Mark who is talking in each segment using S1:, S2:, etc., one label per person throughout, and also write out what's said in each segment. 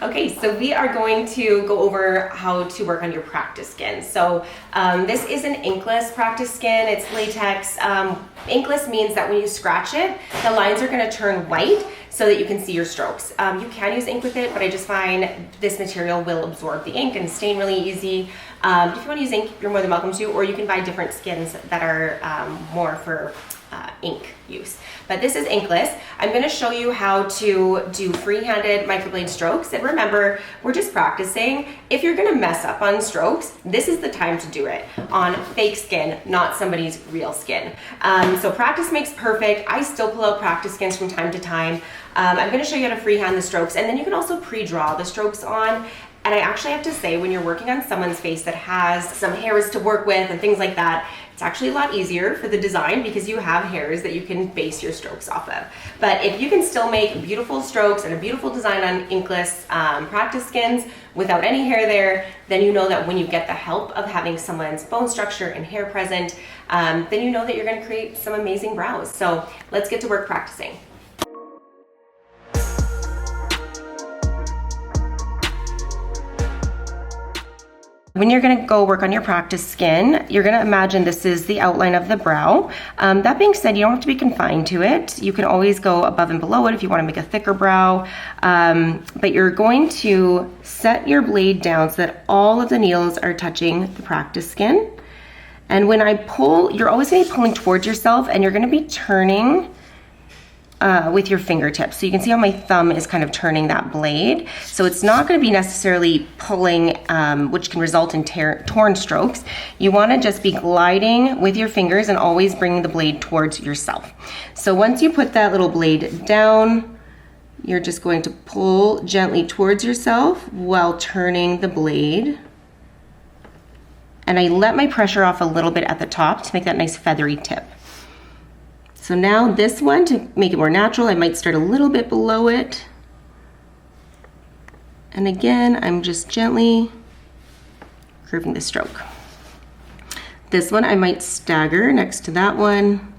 S1: Okay, so we are going to go over how to work on your practice skin. So this is an inkless practice skin. It's latex. Inkless means that when you scratch it, the lines are going to turn white so that you can see your strokes. You can use ink with it, but I just find this material will absorb the ink and stain really easy. If you want to use ink, you're more than welcome to, or you can buy different skins that are more for ink use. But this is inkless. I'm going to show you how to do free-handed microblade strokes. And remember, we're just practicing. If you're going to mess up on strokes, this is the time to do it on fake skin, not somebody's real skin. So practice makes perfect. I still pull out practice skins from time to time. I'm going to show you how to freehand the strokes, and then you can also pre-draw the strokes on. And I actually have to say, when you're working on someone's face that has some hairs to work with and things like that, it's actually a lot easier for the design because you have hairs that you can base your strokes off of. But if you can still make beautiful strokes and a beautiful design on inkless practice skins without any hair there, then you know that when you get the help of having someone's bone structure and hair present, then you know that you're going to create some amazing brows. So let's get to work practicing. When you're going to go work on your practice skin, you're going to imagine this is the outline of the brow. That being said, you don't have to be confined to it. You can always go above and below it if you want to make a thicker brow. But you're going to set your blade down so that all of the needles are touching the practice skin. And when I pull, you're always going to be pulling towards yourself, and you're going to be turning with your fingertips. So you can see how my thumb is kind of turning that blade. So it's not going to be necessarily pulling, which can result in torn strokes. You want to just be gliding with your fingers and always bringing the blade towards yourself. So once you put that little blade down, you're just going to pull gently towards yourself while turning the blade. And I let my pressure off a little bit at the top to make that nice feathery tip. So now this one, to make it more natural, I might start a little bit below it. And again, I'm just gently curving the stroke. This one I might stagger next to that one.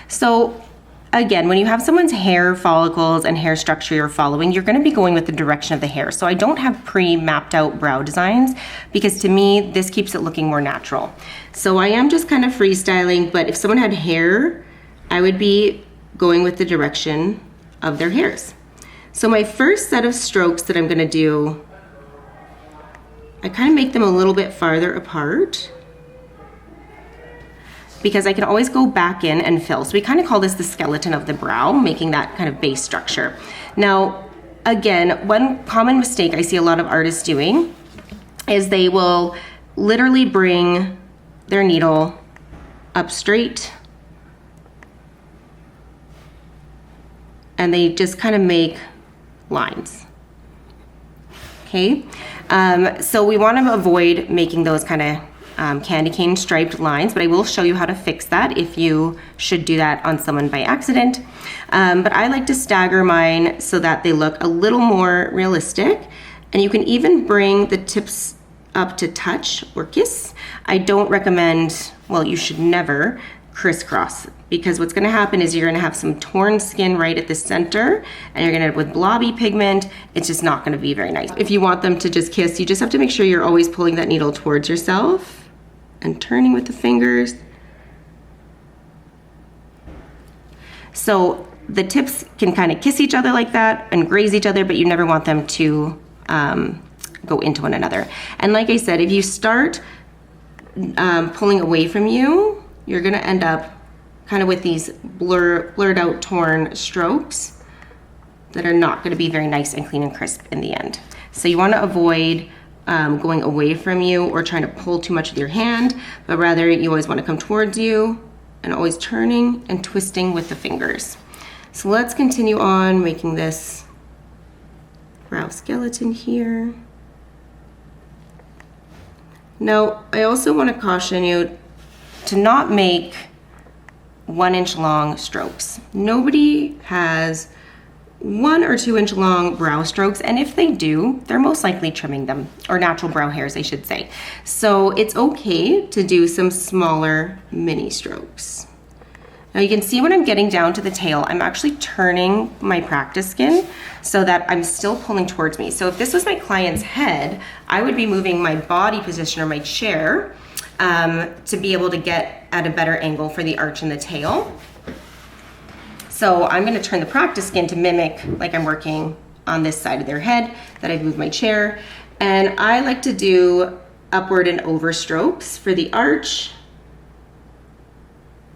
S1: So again, when you have someone's hair follicles and hair structure you're following, you're going to be going with the direction of the hair. So I don't have pre-mapped out brow designs because to me, this keeps it looking more natural. So I am just kind of freestyling, but if someone had hair, I would be going with the direction of their hairs. So my first set of strokes that I'm going to do, I kind of make them a little bit farther apart, because I can always go back in and fill. So we kind of call this the skeleton of the brow, making that kind of base structure. Now, again, one common mistake I see a lot of artists doing is they will literally bring their needle up straight and they just kind of make lines. Okay, so we want to avoid making those kind of candy cane striped lines, but I will show you how to fix that if you should do that on someone by accident. But I like to stagger mine so that they look a little more realistic, and you can even bring the tips up to touch or kiss. I don't recommend, well, you should never crisscross, because what's going to happen is you're going to have some torn skin right at the center, and you're going to end up with blobby pigment. It's just not going to be very nice. If you want them to just kiss, you just have to make sure you're always pulling that needle towards yourself and turning with the fingers. So the tips can kind of kiss each other like that and graze each other, but you never want them to go into one another. And like I said, if you start pulling away from you, you're gonna end up kind of with these blurred out torn strokes that are not gonna be very nice and clean and crisp in the end. So you wanna avoid going away from you or trying to pull too much with your hand, but rather you always want to come towards you and always turning and twisting with the fingers. So let's continue on making this brow skeleton here. Now, I also want to caution you to not make 1 inch long strokes. Nobody has 1 or 2 inch long brow strokes, and if they do, they're most likely trimming them, or natural brow hairs, I should say. So it's okay to do some smaller mini strokes. Now you can see when I'm getting down to the tail, I'm actually turning my practice skin so that I'm still pulling towards me. So if this was my client's head, I would be moving my body position or my chair to be able to get at a better angle for the arch in the tail. So I'm gonna turn the practice skin to mimic like I'm working on this side of their head, that I've moved my chair. And I like to do upward and over strokes for the arch,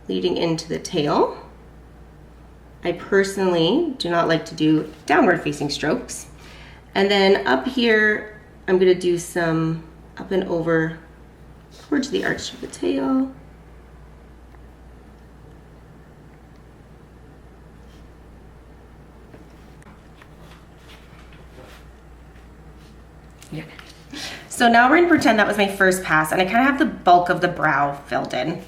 S1: leading into the tail. I personally do not like to do downward facing strokes. And then up here, I'm gonna do some up and over towards the arch of the tail. Yeah. So now we're gonna pretend that was my first pass, and I kind of have the bulk of the brow filled in.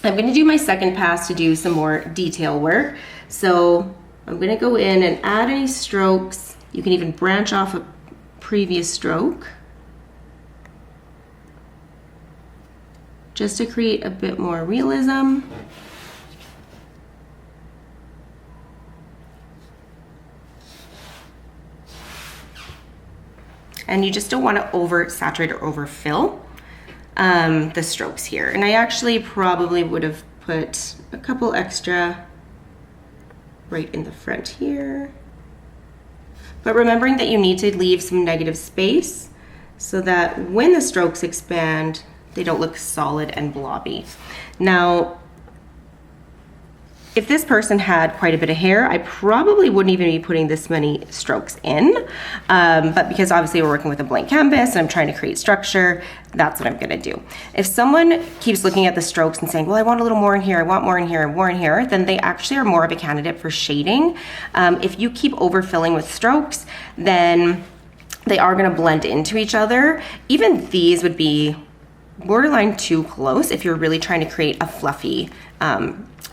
S1: I'm gonna do my second pass to do some more detail work. So I'm gonna go in and add any strokes. You can even branch off a previous stroke just to create a bit more realism. And you just don't want to oversaturate or overfill the strokes here. And I actually probably would have put a couple extra right in the front here. But remembering that you need to leave some negative space so that when the strokes expand, they don't look solid and blobby. Now, if this person had quite a bit of hair, I probably wouldn't even be putting this many strokes in, but because obviously we're working with a blank canvas and I'm trying to create structure, that's what I'm gonna do. If someone keeps looking at the strokes and saying, well, I want a little more in here, I want more in here, and more in here, then they actually are more of a candidate for shading. If you keep overfilling with strokes, then they are gonna blend into each other. Even these would be borderline too close if you're really trying to create a fluffy,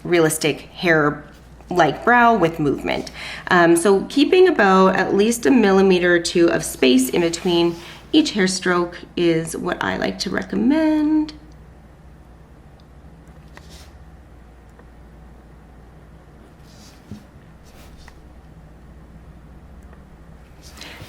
S1: realistic hair-like brow with movement. So keeping about at least a millimeter or two of space in between each hair stroke is what I like to recommend.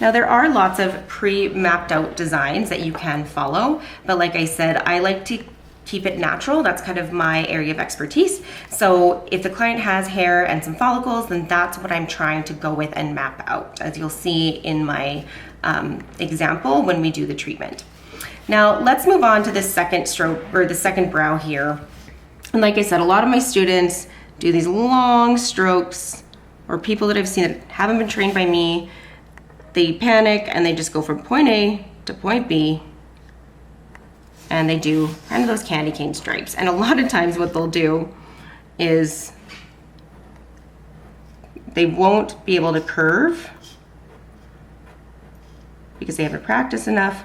S1: Now there are lots of pre-mapped out designs that you can follow, but like I said, I like to keep it natural. That's kind of my area of expertise. So if the client has hair and some follicles, then that's what I'm trying to go with and map out, as you'll see in my example when we do the treatment. Now let's move on to the second stroke, or the second brow here. And like I said, a lot of my students do these long strokes, or people that I've seen that haven't been trained by me, they panic and they just go from point A to point B, and they do kind of those candy cane stripes. And a lot of times what they'll do is they won't be able to curve because they haven't practiced enough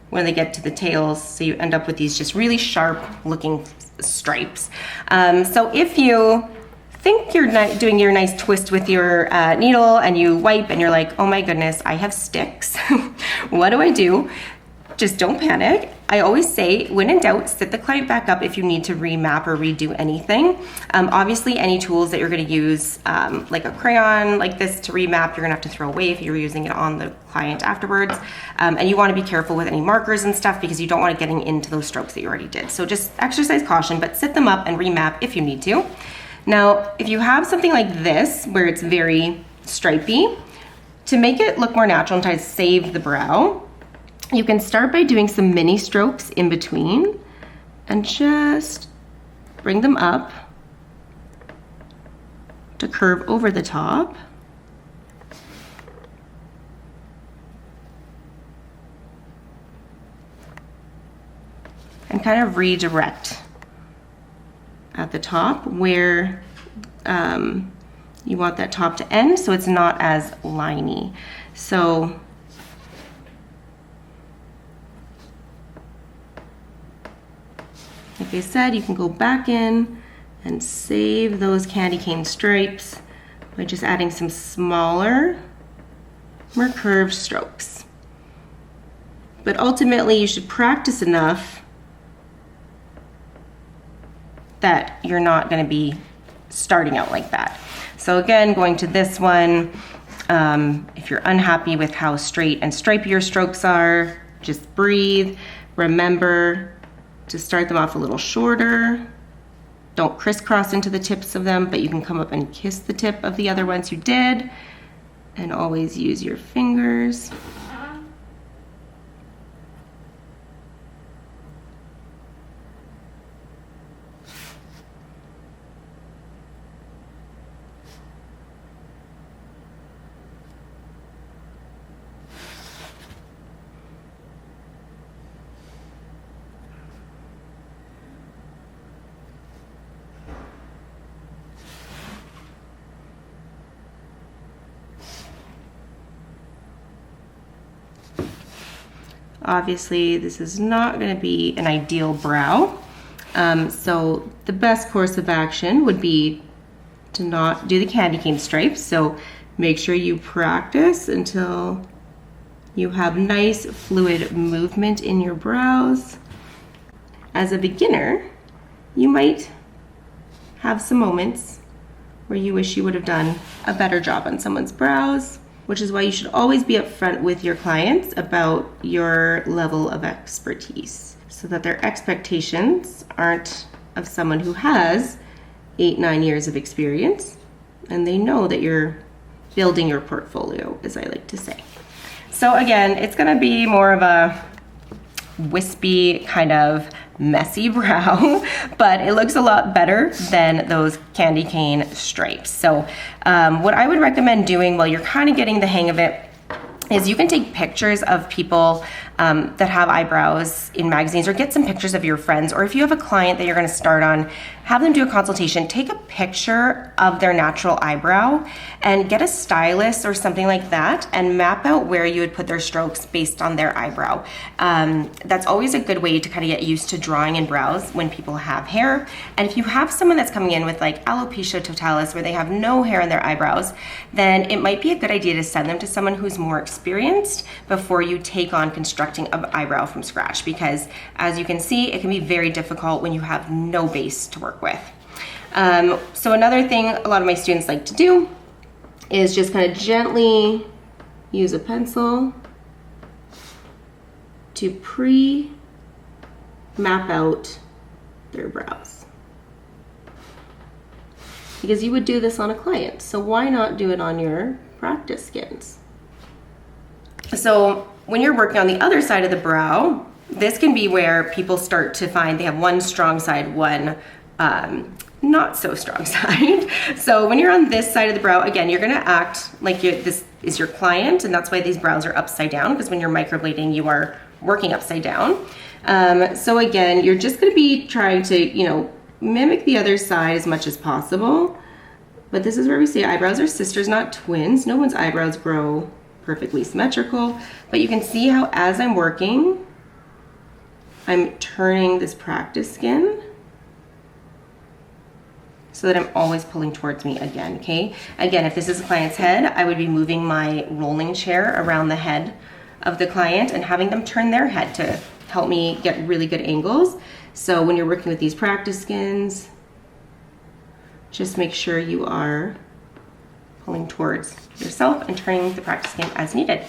S1: when they get to the tails. So you end up with these just really sharp looking stripes. So if you think you're doing your nice twist with your needle and you wipe and you're like, oh my goodness, I have sticks. What do I do? Just don't panic. I always say, when in doubt, sit the client back up if you need to remap or redo anything. Obviously, any tools that you're gonna use, like a crayon like this to remap, you're gonna have to throw away if you're using it on the client afterwards. And you wanna be careful with any markers and stuff because you don't want it getting into those strokes that you already did. So just exercise caution, but sit them up and remap if you need to. Now, if you have something like this, where it's very stripy, to make it look more natural and try to save the brow, you can start by doing some mini strokes in between and just bring them up to curve over the top. And kind of redirect at the top where you want that top to end so it's not as liney. So like I said, you can go back in and save those candy cane stripes by just adding some smaller, more curved strokes. But ultimately, you should practice enough that you're not going to be starting out like that. So again, going to this one, if you're unhappy with how straight and stripy your strokes are, just breathe. Remember to start them off a little shorter. Don't crisscross into the tips of them, but you can come up and kiss the tip of the other ones you did, and always use your fingers. Obviously, this is not going to be an ideal brow. So the best course of action would be to not do the candy cane stripes. So make sure you practice until you have nice fluid movement in your brows. As a beginner, you might have some moments where you wish you would have done a better job on someone's brows, which is why you should always be upfront with your clients about your level of expertise so that their expectations aren't of someone who has 8-9 years of experience, and they know that you're building your portfolio, as I like to say. So again, it's gonna be more of a wispy, kind of messy brow, but it looks a lot better than those candy cane stripes. So what I would recommend doing while you're kind of getting the hang of it is you can take pictures of people that have eyebrows in magazines, or get some pictures of your friends, or if you have a client that you're going to start on, have them do a consultation, take a picture of their natural eyebrow and get a stylist or something like that and map out where you would put their strokes based on their eyebrow. That's always a good way to kind of get used to drawing in brows when people have hair. And if you have someone that's coming in with like alopecia totalis where they have no hair in their eyebrows, then it might be a good idea to send them to someone who's more experienced before you take on constructing an eyebrow from scratch, because as you can see, it can be very difficult when you have no base to work with. So another thing a lot of my students like to do is just kind of gently use a pencil to pre-map out their brows. Because you would do this on a client, so why not do it on your practice skins? So when you're working on the other side of the brow, this can be where people start to find they have one strong side, one not so strong side. So when you're on this side of the brow, again, you're gonna act like this is your client, and that's why these brows are upside down, because when you're microblading, you are working upside down. So again, you're just gonna be trying to, mimic the other side as much as possible. But this is where we say eyebrows are sisters, not twins. No one's eyebrows grow perfectly symmetrical, but you can see how as I'm working, I'm turning this practice skin so that I'm always pulling towards me again, okay? Again, if this is a client's head, I would be moving my rolling chair around the head of the client and having them turn their head to help me get really good angles. So when you're working with these practice skins, just make sure you are pulling towards yourself and turning the practice skin as needed.